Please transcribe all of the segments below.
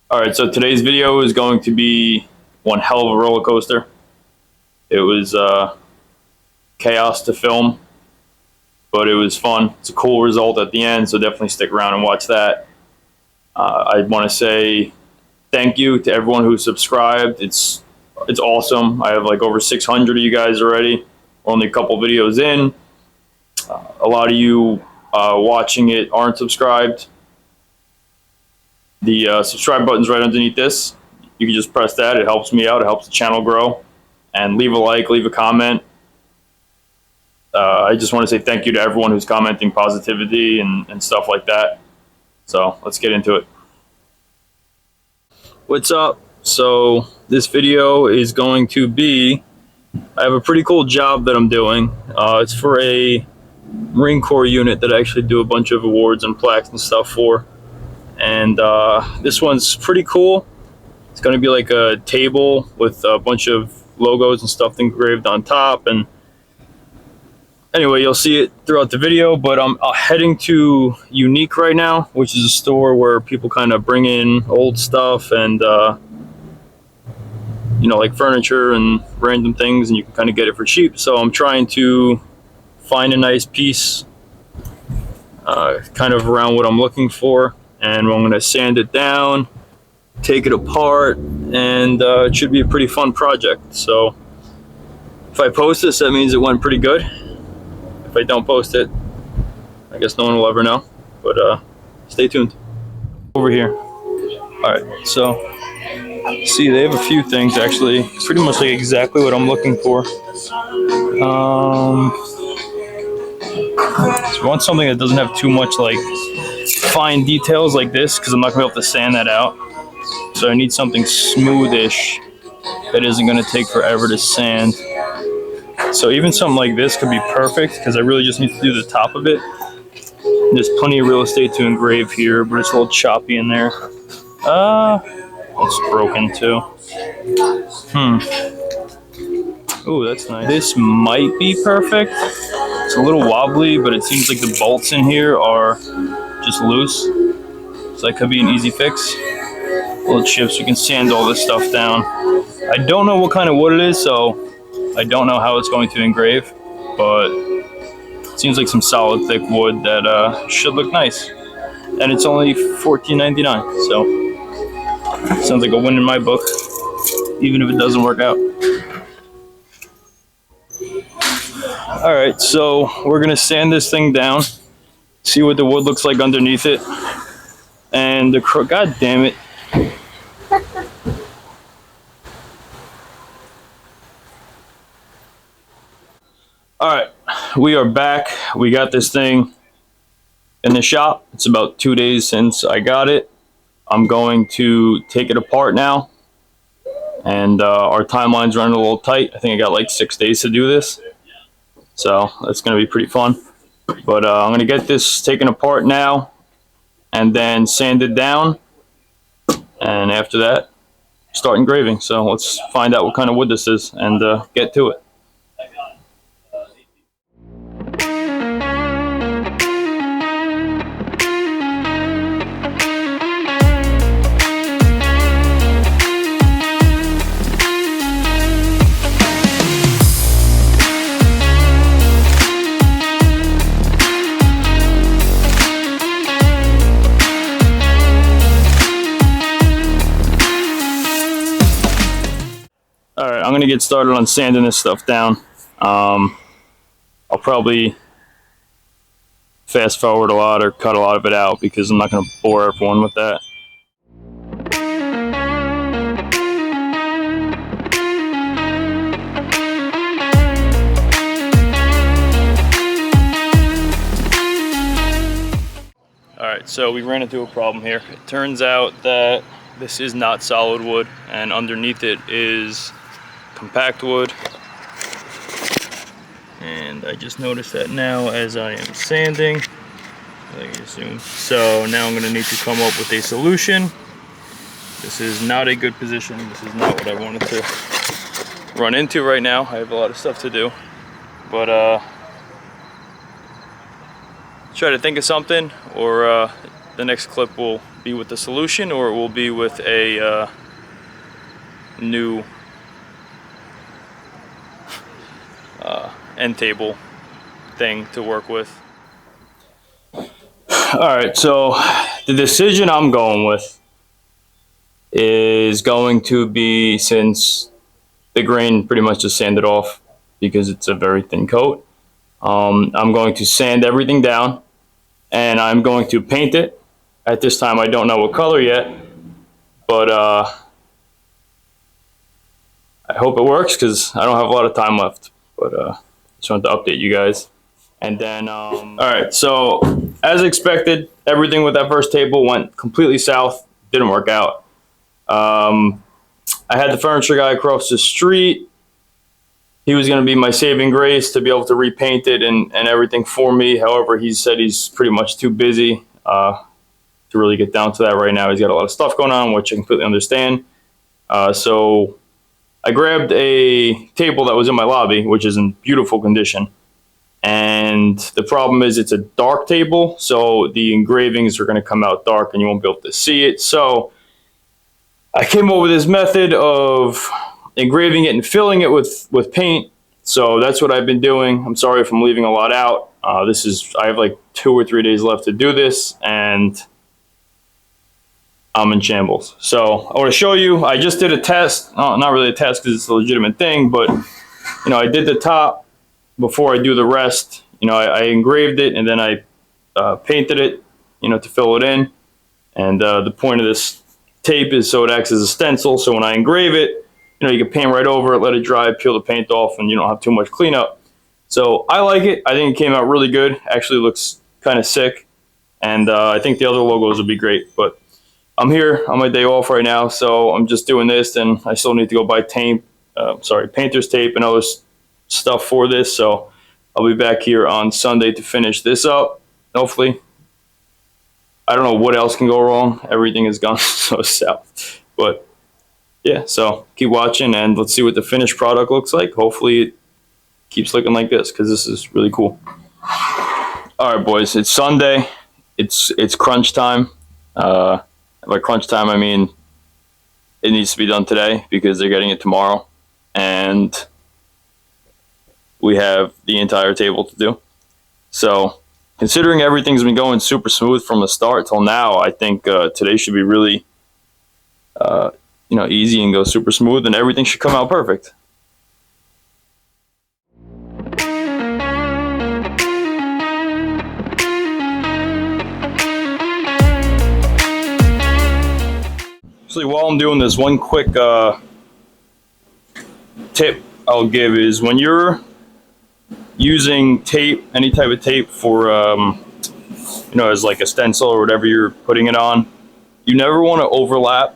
Alright, so today's video is going to be one hell of a roller coaster. It was chaos to film, but it was fun. It's a cool result at the end, so definitely stick around and watch that. I want to say thank you to everyone who subscribed. It's awesome. I have like over 600 of you guys already. We're only a couple videos in. A lot of you watching it aren't subscribed. The subscribe button's right underneath this. You can just press that. It helps me out. It helps the channel grow. And leave a like, leave a comment. I just want to say thank you to everyone who's commenting positivity and stuff like that. So let's get into it. What's up? So this video is going to be, I have a pretty cool job that I'm doing. It's for a Marine Corps unit that I actually do a bunch of awards and plaques and stuff for. And this one's pretty cool. It's going to be like a table with a bunch of logos and stuff engraved on top. And anyway, you'll see it throughout the video, but I'm heading to Unique right now, which is a store where people kind of bring in old stuff and you know, like furniture and random things, and you can kind of get it for cheap. So I'm trying to find a nice piece kind of around what I'm looking for, and I'm going to sand it down, take it apart, and it should be a pretty fun project. So if I post this, that means it went pretty good. If I don't post it, I guess no one will ever know, but stay tuned. Over here. Alright, so see, they have a few things actually, pretty much like exactly what I'm looking for. So I want something that doesn't have too much like fine details like this, because I'm not going to be able to sand that out. So I need something smoothish that isn't going to take forever to sand. So even something like this could be perfect, because I really just need to do the top of it. There's plenty of real estate to engrave here, but it's a little choppy in there. It's broken too. Oh, that's nice. This might be perfect. It's a little wobbly, but it seems like the bolts in here are just loose. So that could be an easy fix. Little chips, we can sand all this stuff down. I don't know what kind of wood it is, so I don't know how it's going to engrave, but it seems like some solid thick wood that should look nice. And it's only $14.99, so sounds like a win in my book, even if it doesn't work out. Alright, so we're going to sand this thing down, see what the wood looks like underneath it, and god damn it. Alright, we are back. We got this thing in the shop. It's about 2 days since I got it. I'm going to take it apart now, and our timeline's running a little tight. I think I got like 6 days to do this, so that's going to be pretty fun. But I'm going to get this taken apart now and then sand it down, and after that start engraving. So let's find out what kind of wood this is and get to it. Alright, I'm going to get started on sanding this stuff down. I'll probably fast forward a lot or cut a lot of it out, because I'm not going to bore everyone with that. Alright, so we ran into a problem here. It turns out that this is not solid wood, and underneath it is compact wood, and I just noticed that now as I am sanding. I assume. So now I'm going to need to come up with a solution. This is not a good position. This is not what I wanted to run into right now. I have a lot of stuff to do, but try to think of something, or the next clip will be with the solution, or it will be with a new end table thing to work with. Alright, so the decision I'm going with is going to be, since the grain pretty much just sanded off because it's a very thin coat, I'm going to sand everything down and I'm going to paint it. At this time I don't know what color yet, but I hope it works because I don't have a lot of time left, but just wanted to update you guys. And then alright, so as expected, everything with that first table went completely south. Didn't work out. I had the furniture guy across the street. He was going to be my saving grace to be able to repaint it and everything for me. However, he said he's pretty much too busy to really get down to that right now. He's got a lot of stuff going on, which I completely understand. So I grabbed a table that was in my lobby, which is in beautiful condition. And the problem is it's a dark table, so the engravings are going to come out dark and you won't be able to see it. So I came up with this method of engraving it and filling it with paint. So that's what I've been doing. I'm sorry if I'm leaving a lot out. I have like 2 or 3 days left to do this, and I'm in shambles. So I want to show you. I just did a test. Not really a test because it's a legitimate thing, but I did the top before I do the rest. I engraved it and then I painted it, to fill it in. And the point of this tape is so it acts as a stencil. So when I engrave it, you can paint right over it, let it dry, peel the paint off, and you don't have too much cleanup. So I like it. I think it came out really good. Actually looks kind of sick. And I think the other logos will be great. But I'm here on my day off right now, so I'm just doing this, and I still need to go buy painter's tape and other stuff for this. So I'll be back here on Sunday to finish this up, hopefully. I don't know what else can go wrong. Everything has gone so south. But yeah, so keep watching and let's see what the finished product looks like. Hopefully it keeps looking like this because this is really cool. All right, boys, it's Sunday. It's crunch time. By crunch time, I mean it needs to be done today because they're getting it tomorrow. And we have the entire table to do. So considering everything's been going super smooth from the start till now, I think today should be really easy and go super smooth, and everything should come out perfect. Actually, while I'm doing this, one quick tip I'll give is when you're using tape, any type of tape for as like a stencil or whatever you're putting it on, you never want to overlap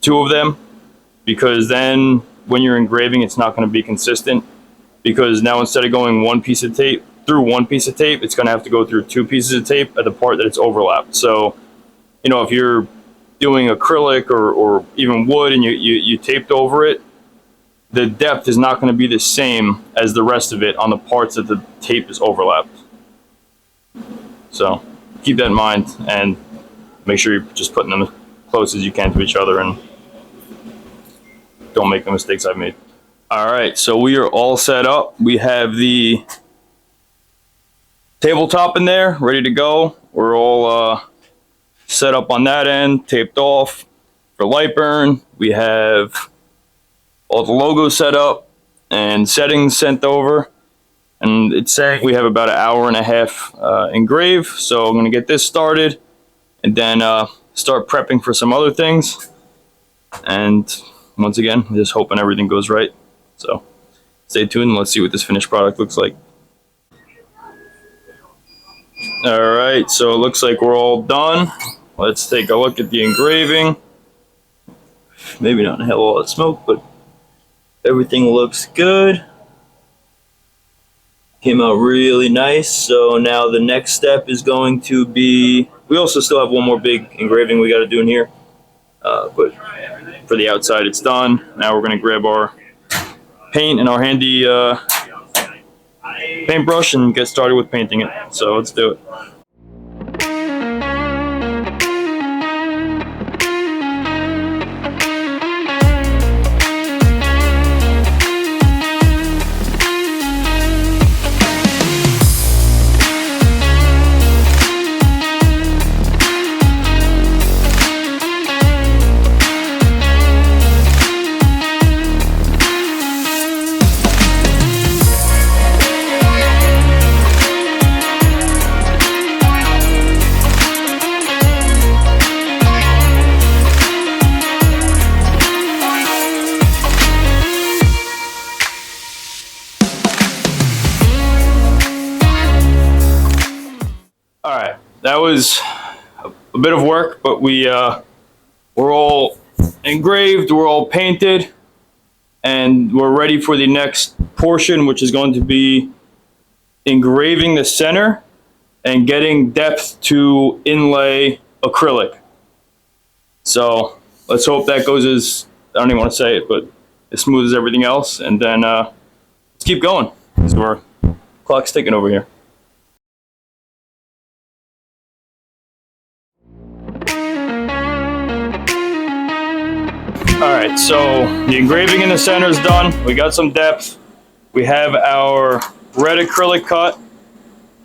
2 of them, because then when you're engraving it's not going to be consistent, because now instead of going one piece of tape through one piece of tape, it's going to have to go through 2 pieces of tape at the part that it's overlapped. So if you're doing acrylic or even wood and you taped over it, the depth is not going to be the same as the rest of it on the parts that the tape is overlapped. So keep that in mind and make sure you're just putting them as close as you can to each other and don't make the mistakes I've made. All right, so we are all set up. We have the tabletop in there ready to go. We're all set up on that end, taped off for light burn. We have all the logos set up and settings sent over, and it's saying we have about 1.5 hours engrave. So I'm going to get this started and then start prepping for some other things. And once again, just hoping everything goes right. So stay tuned and let's see what this finished product looks like. All right, so it looks like we're all done. Let's take a look at the engraving. Maybe not a hell of a lot of smoke, but everything looks good. Came out really nice. So now the next step is going to be, we also still have one more big engraving we got to do in here. But for the outside, it's done. Now we're going to grab our paint and our handy paintbrush and get started with painting it. So let's do it. was a bit of work, but we're all engraved, we're all painted, and we're ready for the next portion, which is going to be engraving the center and getting depth to inlay acrylic. So let's hope that goes as, I don't even want to say it, but as smooth as everything else. And then let's keep going. So our clock's ticking over here. All right, so the engraving in the center is done. We got some depth. We have our red acrylic cut.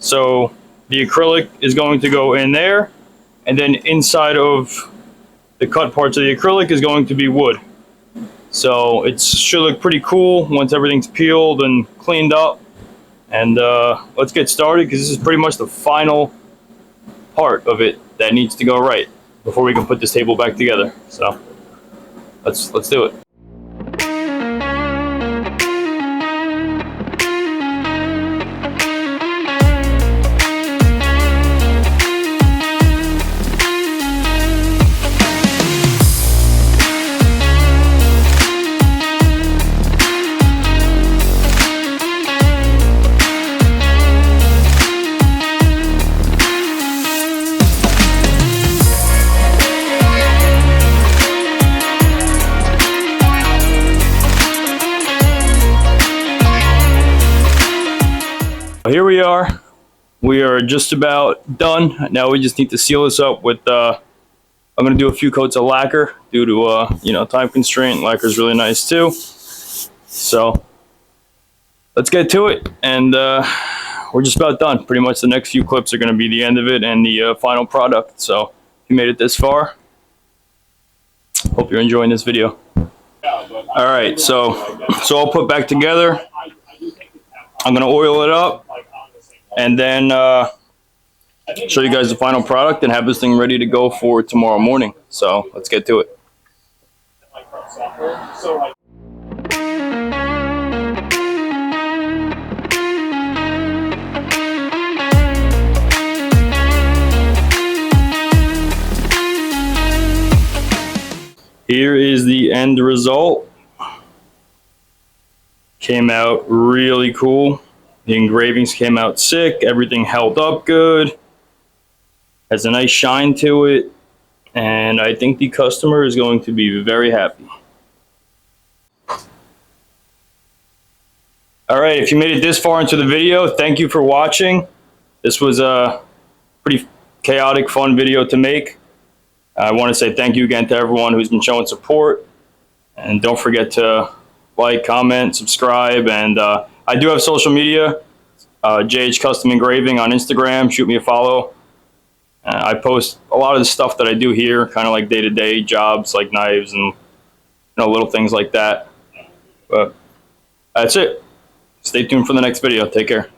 So the acrylic is going to go in there, and then inside of the cut parts of the acrylic is going to be wood. So it should look pretty cool once everything's peeled and cleaned up. And let's get started, because this is pretty much the final part of it that needs to go right before we can put this table back together. So let's do it. Here we are. We are just about done. Now we just need to seal this up with, I'm going to do a few coats of lacquer due to, time constraint. Lacquer is really nice too. So let's get to it. And we're just about done. Pretty much the next few clips are going to be the end of it and the final product. So if you made it this far, hope you're enjoying this video. All right, so I'll put back together. I'm going to oil it up and then show you guys the final product and have this thing ready to go for tomorrow morning. So let's get to it. Here is the end result. Came out really cool. The engravings came out sick. Everything held up good. Has a nice shine to it. And I think the customer is going to be very happy. All right, if you made it this far into the video, thank you for watching. This was a pretty chaotic, fun video to make. I want to say thank you again to everyone who's been showing support. And don't forget to like, comment, subscribe, and I do have social media, JH Custom Engraving on Instagram. Shoot me a follow. I post a lot of the stuff that I do here, kind of like day-to-day jobs, like knives and little things like that. But that's it. Stay tuned for the next video. Take care.